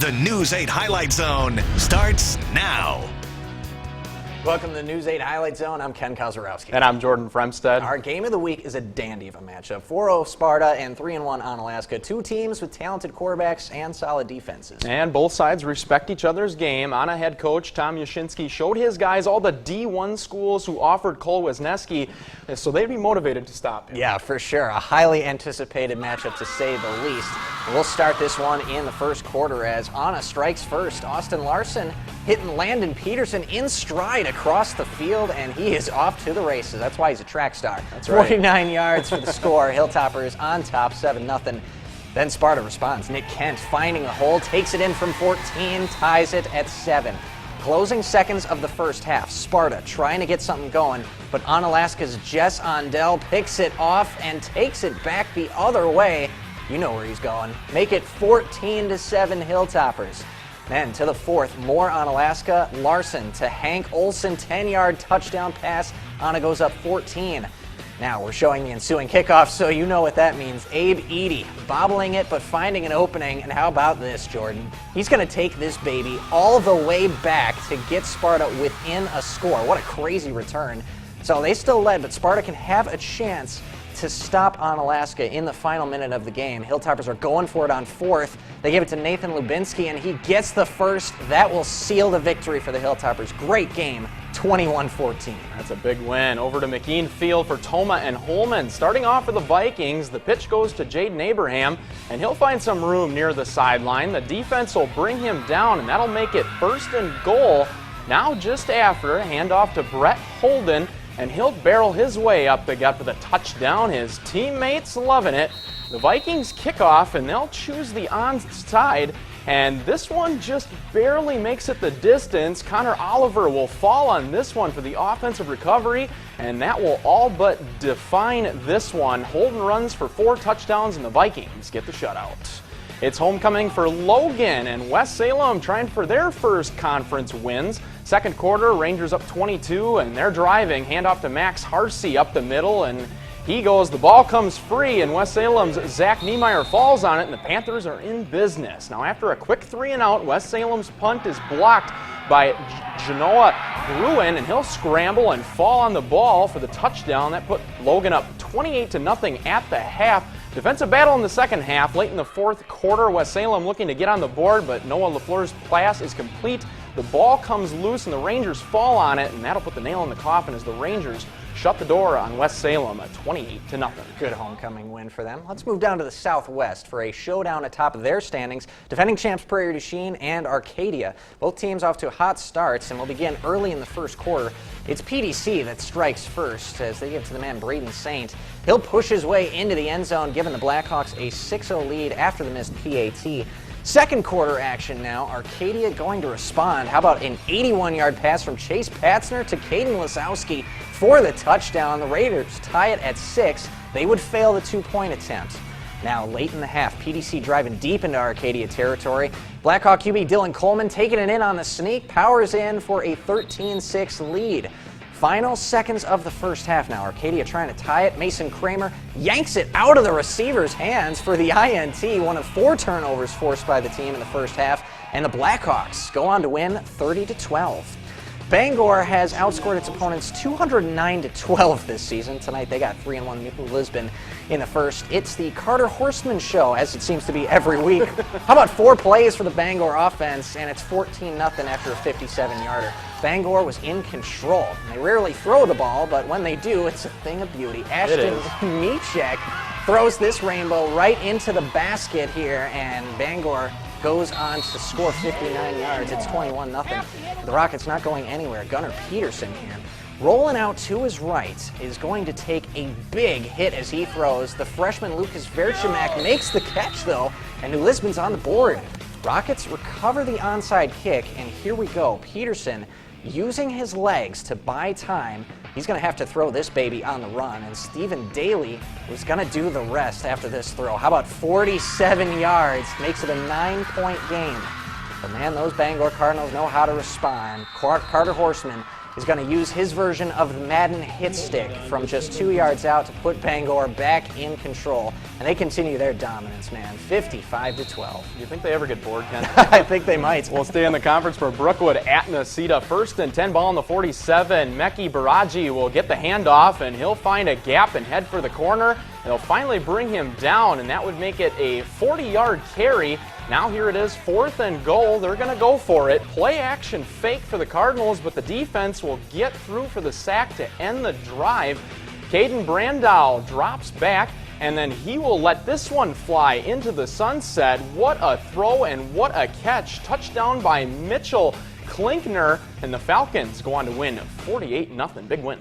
The News 8 Highlight Zone starts now. Welcome to the News 8 Highlight Zone. I'm Ken Kozarowski. And I'm Jordan Fremstead. Our game of the week is a dandy of a matchup. 4-0 Sparta and 3-1 Onalaska. Two teams with talented quarterbacks and solid defenses. And both sides respect each other's game. Ana head coach Tom Yashinsky showed his guys all the D1 schools who offered Cole Wisniewski, so they'd be motivated to stop him. Yeah, for sure. A highly anticipated matchup to say the least. We'll start this one in the first quarter as Ana strikes first. Austin Larson hitting Landon Peterson in stride across the field, and he is off to the races. That's why he's a track star. That's right. 49 yards for the score. Hilltoppers on top, 7-0. Then Sparta responds. Nick Kent finding a hole, takes it in from 14, ties it at 7. Closing seconds of the first half. Sparta trying to get something going, but Onalaska's Jess Ondell picks it off and takes it back the other way. You know where he's going. Make it 14-7 Hilltoppers. Then to the fourth, more Onalaska. Larson to Hank Olson, 10-yard touchdown pass. Ana goes up 14. Now we're showing the ensuing kickoff, so you know what that means. Abe Eady bobbling it, but finding an opening. And how about this, Jordan? He's going to take this baby all the way back to get Sparta within a score. What a crazy return. So they still led, but Sparta can have a chance to stop Onalaska in the final minute of the game. Hilltoppers are going for it on fourth. They give it to Nathan Lubinsky, and he gets the first. That will seal the victory for the Hilltoppers. Great game, 21-14. That's a big win. Over to McKean Field for Toma and Holman. Starting off for the Vikings, the pitch goes to Jaden Abraham, and he'll find some room near the sideline. The defense will bring him down, and that'll make it 1st and goal. Now just after, a handoff to Brett Holden, and he'll barrel his way up the gut for the touchdown. His teammates loving it. The Vikings kick off, and they'll choose the onside, and this one just barely makes it the distance. Connor Oliver will fall on this one for the offensive recovery, and that will all but define this one. Holden runs for 4 touchdowns, and the Vikings get the shutout. It's homecoming for Logan and West Salem trying for their first conference wins. Second quarter, Rangers up 22, and they're driving. Handoff to Max Harsey up the middle, and he goes. The ball comes free, and West Salem's Zach Niemeyer falls on it, and the Panthers are in business. Now, after a quick 3-and-out, West Salem's punt is blocked by Genoa Bruin, and he'll scramble and fall on the ball for the touchdown. That put Logan up 28-0 at the half. Defensive battle in the second half. Late in the fourth quarter, West Salem looking to get on the board, but Noah LaFleur's pass is complete. The ball comes loose, and the Rangers fall on it, and that'll put the nail in the coffin as the Rangers shut the door on West Salem at 28-0. Good homecoming win for them. Let's move down to the Southwest for a showdown atop their standings. Defending champs Prairie du Chien and Arcadia. Both teams off to hot starts, and will begin early in the first quarter. It's PDC that strikes first as they give to the man Braden Saint. He'll push his way into the end zone, giving the Blackhawks a 6-0 lead after the missed PAT. Second quarter action now. Arcadia going to respond. How about an 81-yard pass from Chase Patzner to Caden Lisowski for the touchdown? The Raiders tie it at 6. They would fail the 2-point attempt. Now, late in the half, PDC driving deep into Arcadia territory. Blackhawk QB Dylan Coleman taking it in on the sneak, powers in for a 13-6 lead. Final seconds of the first half now. Arcadia trying to tie it. Mason Kramer yanks it out of the receiver's hands for the INT. One of 4 turnovers forced by the team in the first half. And the Blackhawks go on to win 30-12. Bangor has outscored its opponents 209-12 this season. Tonight they got 3-1 New Lisbon in the first. It's the Carter Horseman show, as it seems to be every week. How about 4 plays for the Bangor offense, and it's 14-0 after a 57-yarder. Bangor was in control. They rarely throw the ball, but when they do, it's a thing of beauty. Ashton Michek throws this rainbow right into the basket here, and Bangor goes on to score 59 yards. It's 21-0. The Rockets not going anywhere. Gunnar Peterson here. Rolling out to his right is going to take a big hit as he throws. The freshman Lucas Verchemak makes the catch, though, and New Lisbon's on the board. Rockets recover the onside kick, and here we go. Peterson using his legs to buy time. He's going to have to throw this baby on the run, and Stephen Daly was going to do the rest after this throw. How about 47 yards? Makes it a 9-point game. But man, those Bangor Cardinals know how to respond. Carter Horseman is going to use his version of the Madden hit stick from just 2 yards out to put Bangor back in control. And they continue their dominance, man, 55-12. You think they ever get bored, Ken? I think they might. We'll stay in the conference for Brookwood at Nacita. 1st and 10, ball on the 47. Meki Baraji will get the handoff, and he'll find a gap and head for the corner. They'll finally bring him down, and that would make it a 40-yard carry. Now here it is, 4th and goal. They're going to go for it. Play action fake for the Cardinals, but the defense will get through for the sack to end the drive. Caden Brandow drops back, and then he will let this one fly into the sunset. What a throw and what a catch. Touchdown by Mitchell Klinkner, and the Falcons go on to win 48-0. Big win.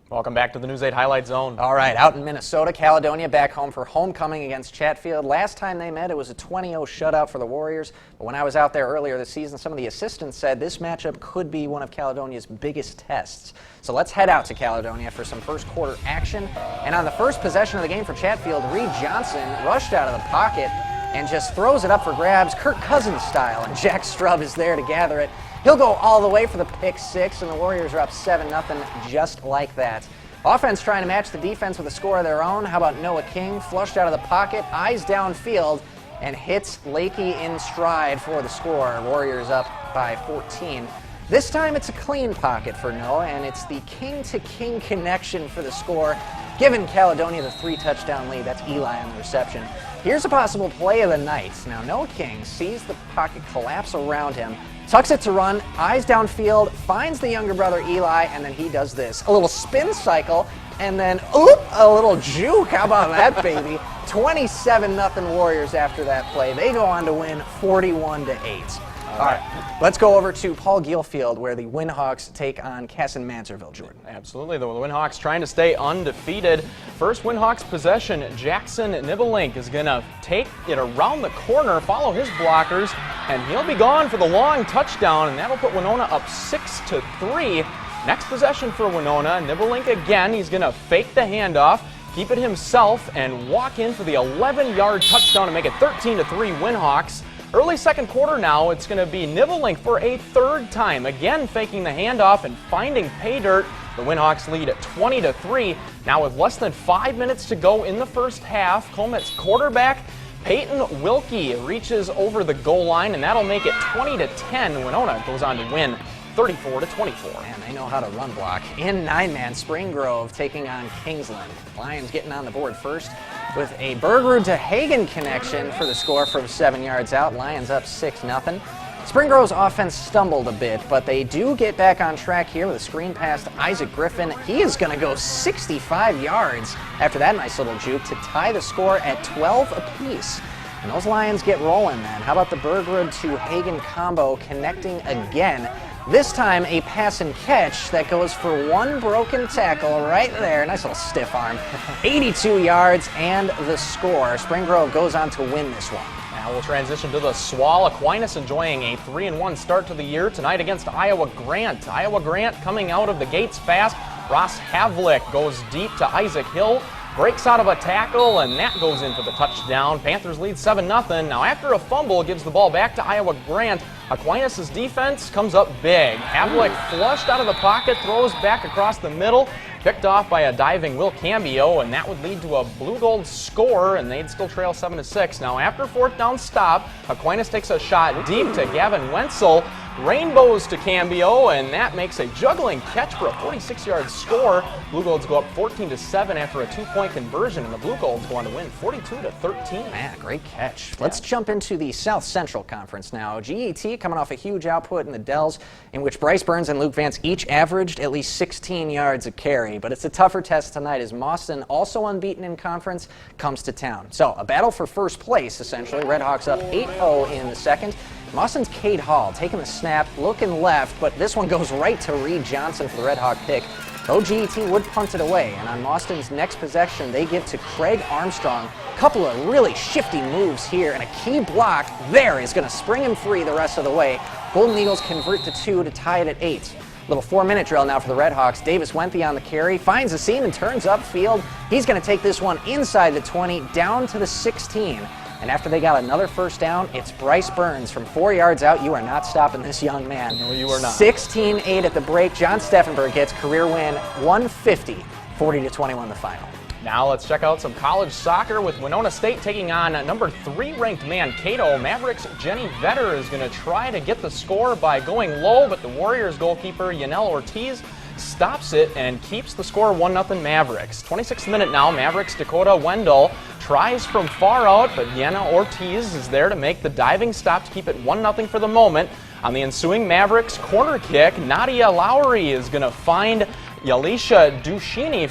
Welcome back to the News 8 Highlight Zone. All right, out in Minnesota, Caledonia back home for homecoming against Chatfield. Last time they met, it was a 20-0 shutout for the Warriors. But when I was out there earlier this season, some of the assistants said this matchup could be one of Caledonia's biggest tests. So let's head out to Caledonia for some first quarter action. And on the first possession of the game for Chatfield, Reed Johnson rushed out of the pocket and just throws it up for grabs, Kirk Cousins style, and Jack Strubb is there to gather it. He'll go all the way for the pick six, and the Warriors are up 7-0 just like that. Offense trying to match the defense with a score of their own. How about Noah King, flushed out of the pocket, eyes downfield, and hits Lakey in stride for the score. Warriors up by 14. This time it's a clean pocket for Noah, and it's the king-to-king connection for the score, giving Caledonia the 3-touchdown lead. That's Eli on the reception. Here's a possible play of the night. Now Noah King sees the pocket collapse around him, tucks it to run, eyes downfield, finds the younger brother Eli, and then he does this. A little spin cycle, and then, a little juke. How about that, baby? 27-0 Warriors after that play. They go on to win 41-8. All right, let's go over to Paul Gilfield, where the Windhawks take on Casson Manserville, Jordan. Absolutely, the Windhawks trying to stay undefeated. First Windhawks possession, Jackson Nibelink is going to take it around the corner, follow his blockers, and he'll be gone for the long touchdown, and that'll put Winona up 6-3. Next possession for Winona, Nibelink again, he's going to fake the handoff, keep it himself, and walk in for the 11-yard touchdown to make it 13-3 Windhawks. Early second quarter now, it's going to be Nibelink for a third time, again faking the handoff and finding pay dirt. The Windhawks lead at 20-3. Now with less than 5 minutes to go in the first half, Comet's quarterback Peyton Wilkie reaches over the goal line, and that'll make it 20-10. Winona goes on to win 34-24. Man, they know how to run block. In 9-man, Spring Grove taking on Kingsland. Lions getting on the board first with a Bergerud to Hagen connection for the score from 7 yards out. Lions up 6-0. Spring Grove's offense stumbled a bit, but they do get back on track here with a screen pass to Isaac Griffin. He is going to go 65 yards after that nice little juke to tie the score at 12 apiece. And those Lions get rolling then. How about the Bergerud to Hagen combo connecting again? This time a pass and catch that goes for one broken tackle right there. Nice little stiff arm. 82 yards and the score. Spring Grove goes on to win this one. Now we'll transition to the SWAL. Aquinas enjoying a 3-1 start to the year tonight against Iowa Grant. Iowa Grant coming out of the gates fast. Ross Havlick goes deep to Isaac Hill. Breaks out of a tackle, and that goes in for the touchdown. Panthers lead 7-0. Now after a fumble, gives the ball back to Iowa Grant. Aquinas' defense comes up big. Havlick flushed out of the pocket, throws back across the middle, picked off by a diving Will Cambio, and that would lead to a blue-gold score, and they'd still trail 7-6. Now after fourth down stop, Aquinas takes a shot deep to Gavin Wenzel. Rainbows to Cambio, and that makes a juggling catch for a 46-yard score. Blue Golds go up 14-7 after a 2-point conversion, and the Blue Golds go on to win 42-13. Man, great catch. Let's jump into the South Central Conference now. GET coming off a huge output in the Dells, in which Bryce Burns and Luke Vance each averaged at least 16 yards a carry. But it's a tougher test tonight as Mawson, also unbeaten in conference, comes to town. So a battle for first place, essentially. Redhawks up 8-0 in the second. Mawson's Cade Hall taking the snap, looking left, but this one goes right to Reed Johnson for the Red Hawk pick. Though GET would punt it away, and on Mawson's next possession, they give to Craig Armstrong. A couple of really shifty moves here, and a key block there is going to spring him free the rest of the way. Golden Eagles convert to 2 to tie it at 8. Little 4-minute drill now for the Redhawks. Davis Wenthy on the carry, finds a seam and turns upfield. He's going to take this one inside the 20, down to the 16. And after they got another first down, it's Bryce Burns from 4 yards out. You are not stopping this young man. No, you are not. 16-8 at the break. John Steffenberg gets career win, 150, 40-21 the final. Now let's check out some college soccer with Winona State taking on number 3 ranked Mankato. Mavericks' Jenny Vetter is going to try to get the score by going low, but the Warriors goalkeeper Yanel Ortiz stops it and keeps the score 1-0 Mavericks. 26th minute now, Mavericks Dakota Wendell tries from far out, but Yanel Ortiz is there to make the diving stop to keep it 1-0 for the moment. On the ensuing Mavericks corner kick, Nadia Lowry is going to find Yalisha Dushini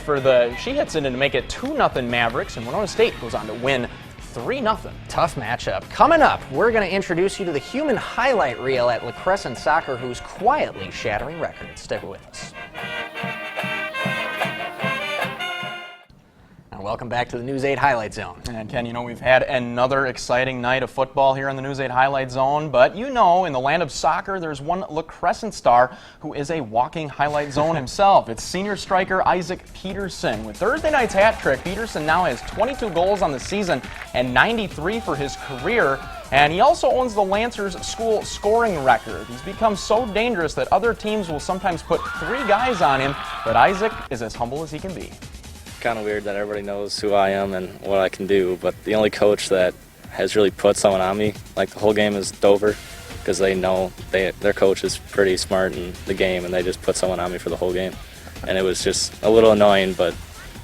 she hits it in to make it 2-0 Mavericks, and Winona State goes on to win 3-0. Tough matchup. Coming up, we're going to introduce you to the human highlight reel at La Crescent Soccer, who's quietly shattering records. Stay with us. Welcome back to the News 8 Highlight Zone. And Ken, you know, we've had another exciting night of football here in the News 8 Highlight Zone, but you know, in the land of soccer, there's one La Crescent star who is a walking highlight zone himself. It's senior striker Isaac Peterson. With Thursday night's hat trick, Peterson now has 22 goals on the season and 93 for his career. And he also owns the Lancers school scoring record. He's become so dangerous that other teams will sometimes put 3 guys on him, but Isaac is as humble as he can be. Kind of weird that everybody knows who I am and what I can do, but the only coach that has really put someone on me, like the whole game, is Dover, because they know their coach is pretty smart in the game, and they just put someone on me for the whole game. And it was just a little annoying, but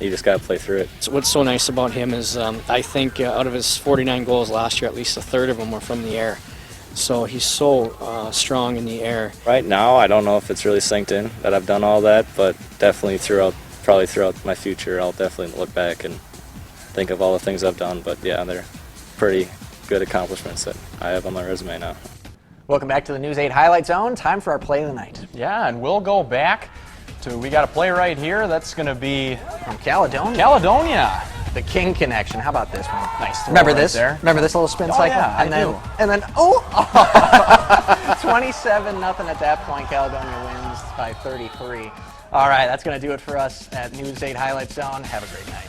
you just got to play through it. So what's so nice about him is I think out of his 49 goals last year, at least a third of them were from the air. So he's so strong in the air. Right now, I don't know if it's really synced in that I've done all that, but definitely probably throughout my future, I'll definitely look back and think of all the things I've done. But yeah, they're pretty good accomplishments that I have on my resume now. Welcome back to the News 8 Highlight Zone. Time for our play of the night. Yeah, and we'll go back to, we got a play right here. That's going to be from Caledonia. Caledonia. The King connection. How about this one? Nice. Remember right this? there. Remember this little spin cycle? Yeah, and I then, do. And then, 27-0 at that point. Caledonia wins by 33. All right, that's going to do it for us at News 8 Highlight Zone. Have a great night.